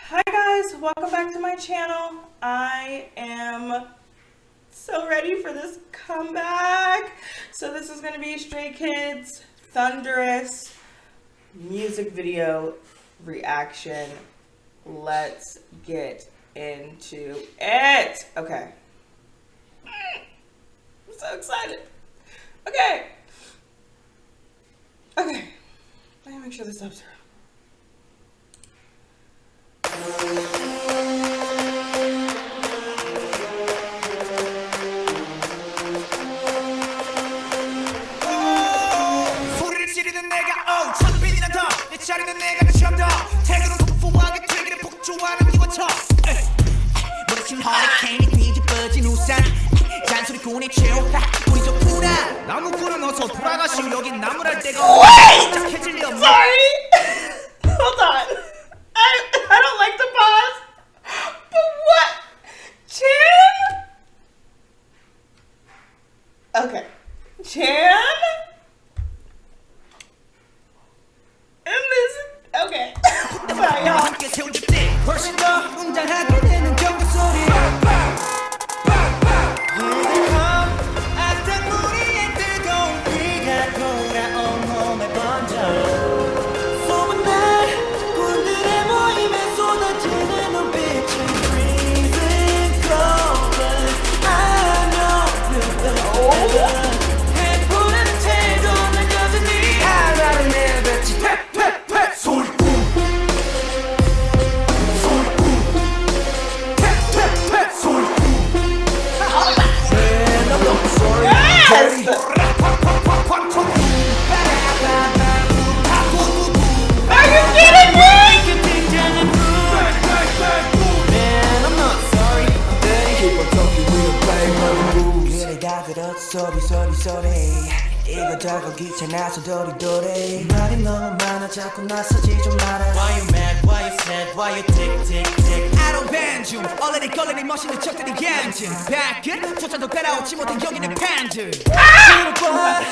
Hi guys, welcome back to my channel. I am so ready for this comeback. So this is going to be Stray Kids Thunderous music video reaction. Let's get into it. Okay. I'm so excited. Okay. Let me make sure the subs are on. 소리를 지르는 내가 천빈이나 더 내 자리는 내가 좀 더 태그로 폭포하게 되기를 폭주하는 이원처 머리친 허리케인이 뒤집어진 우산 잔소리꾼이 최후 우리 좋구나 나무꾼은 어서 돌아가시오 여긴 나무랄 데가 착해질 리 없네. Sorry. Hold on. I don't like the pause. But what? Chan? Okay. Chan? And this. Okay. Sorry, y'all. 함께 세워줄 때 훨씬 더 웅장하게 되는 경적 소리 악당무리의 뜨거운 비가 돌아온 몸에 번져 소문 날 군들의 모임에 쏟아지는 눈빛은 freezing cold I know you're the 해보는 태도 난 여전히 하나를 내뱉지 퇴퇴퇴 소리꾼 Yes! Are you kidding me? 이거 저거 귀찮아서 도리도리 말이 너무 많아 자꾸 나서지 좀 마라 Why you mad, why you sad, why you tick tick tick I don't ban 중 얼레리 걸레리 멋있는 척들이 얌증 밖은 조차도 빼라오지 못한 여기는 팬들 질투가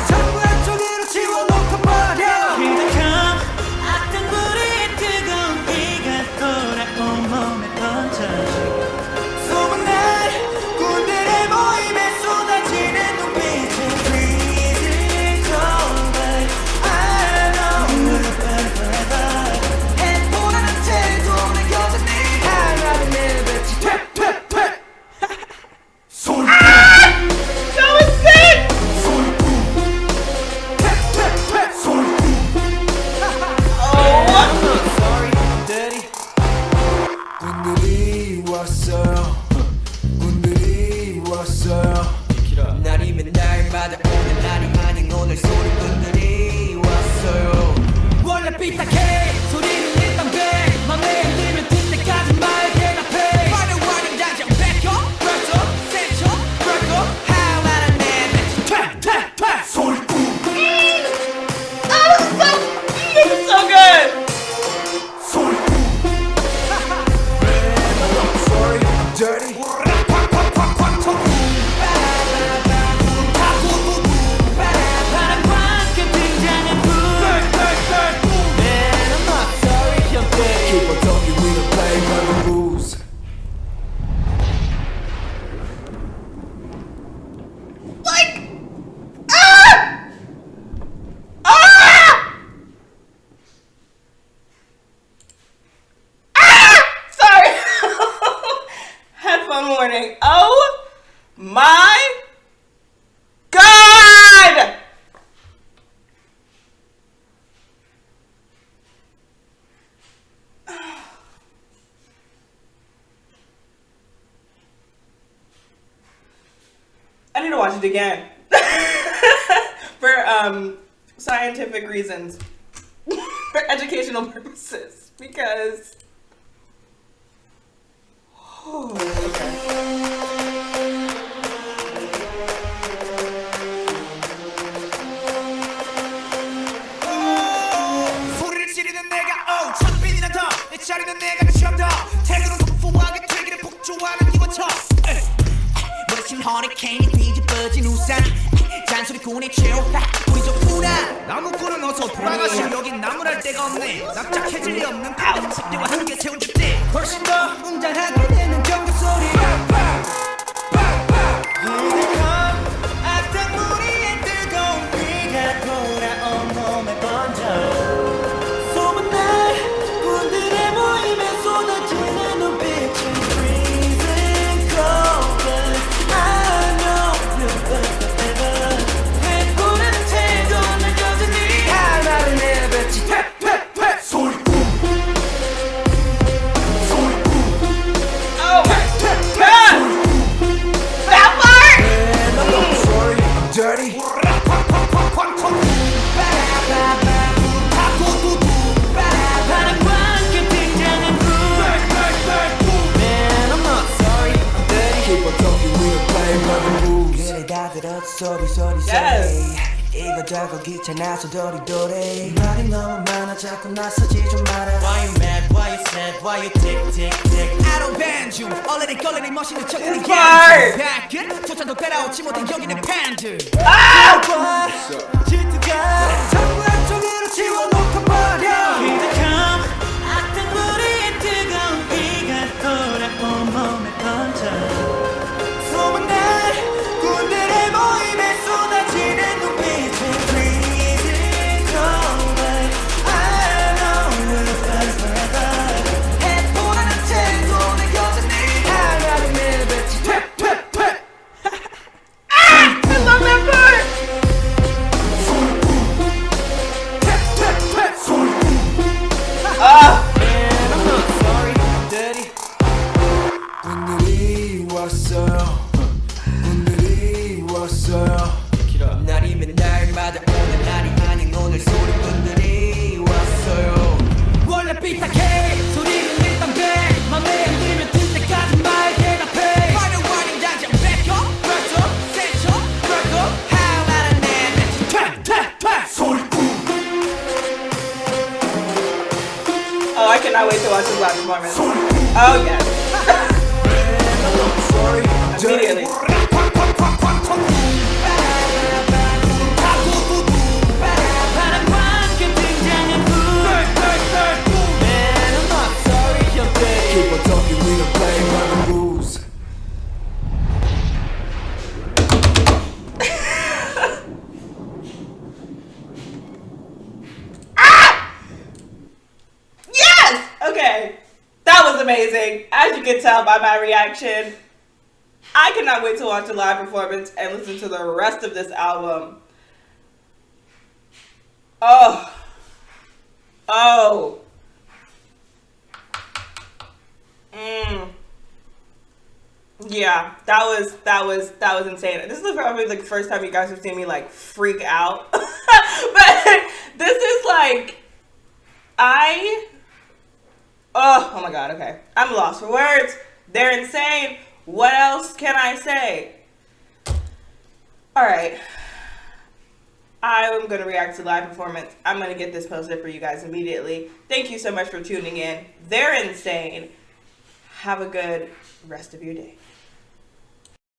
전부 한쪽으로 지워놓고 버려 그냥 악당부리의 뜨거운 비가 돌아온 몸에 번져 소문날 군들의 모임에 쏟아지는 눈빛은 freezing cold but I know you're better forever 해보라는 태도는 여전히 하나를 내뱉지 퇴퇴퇴 소리꾼 That was sick! 소리꾼 퇴퇴퇴 소리꾼 Oh. I'm not sorry daddy 군들이 왔어요 군들이 왔어요 날이면 날마다 오는 날이 아닌 오늘 소리꾼들이 왔어요 원래 삐딱해 소리는 일단 돼 맘에 안 들면 들 때까지 말 대답해 화려한 당장 뺏겨 그렇죠 세죠 그렇고 하나는 내뱉지 퇴퇴퇴 소리꾼 This is so good! 소리꾼 I'm sorry dirty Keep on talking, we don't play by the rules. Like, ah! Ah! Ah! Sorry. Headphone warning. Oh my God! I need to watch it again for scientific reasons, for educational purposes, because 소리를 지르는 내가 천빈이나 더 내 자리는 내가 좀 더 태그로 폭포하게 되기를 폭주하는 이원처 허리케인이 뒤집어진 우산 잔소리 군의 최후 우리 좋구나 나무꾼은 어서 돌아가시 여긴 나무랄 데가 없네 납작해질 리 없는 큰 습대와 함께 세운 주대 훨씬 더 웅장하게 되는 경적 소리 악당무리의 뜨거운 비가 돌아온 몸에 번져 소문날 군들의 모임에 쏟아지는 눈빛은 freezing cold I know you're forever 해코는 태도 난 여전히 할 말을 내뱉지 퇴퇴퇴 소리꿈 소리꿈 Oh my god! That part! I'm sorry I'm dirty 소리 소리 Yes. 이거 저거 귀찮아서 도리도리 말이 너무 많아 자꾸 나서지 좀 마라 Why you mad, why you sad, why you tick tick tick I don't band you 얼레리 걸레리 멋있는 척하는 Smart. 양주 조차도 따라오지 못한 여기는 팬들 Ah! 질투가 전부 한쪽으로 지워놓고 버려 기득함 악당무리의 뜨거운 비가 돌아온 몸에 번져 소문날 군들의 모임에 쏟아지는 눈빛은 freezing cold I know we'll burn forever 해보라는 태도는 여전히 할 말을 내뱉지 퇴퇴퇴 I love that part! 퇴퇴퇴 소리꿈 Ah! And I'm not sorry I'm dirty 군들이 왔어요 군들이 왔어요 날이면 날마다 오는 날이 아닌 오늘 소리꾼들이 왔어요 원래 삐딱해 소리는 일단 배 맘에 안 들면 들 때까지 말 대답해 Final warning 당장 back up back up set up back up 할 말은 내뱉지 퇴퇴퇴 소리꾼 Oh, I cannot wait to watch this live performance. Oh yes. Immediately. Keep on talking, we don't play by the rules. Yes! Okay. That was amazing. As you can tell by my reaction, I cannot wait to watch the live performance and listen to the rest of this album. Oh. Oh. Yeah, that was insane. This is probably like the first time you guys have seen me like freak out. But this is like oh my god, okay. I'm lost for words. They're insane. What else can I say? Alright. I'm going to react to the live performance. I'm going to get this posted for you guys immediately. Thank you so much for tuning in. They're insane. Have a good rest of your day.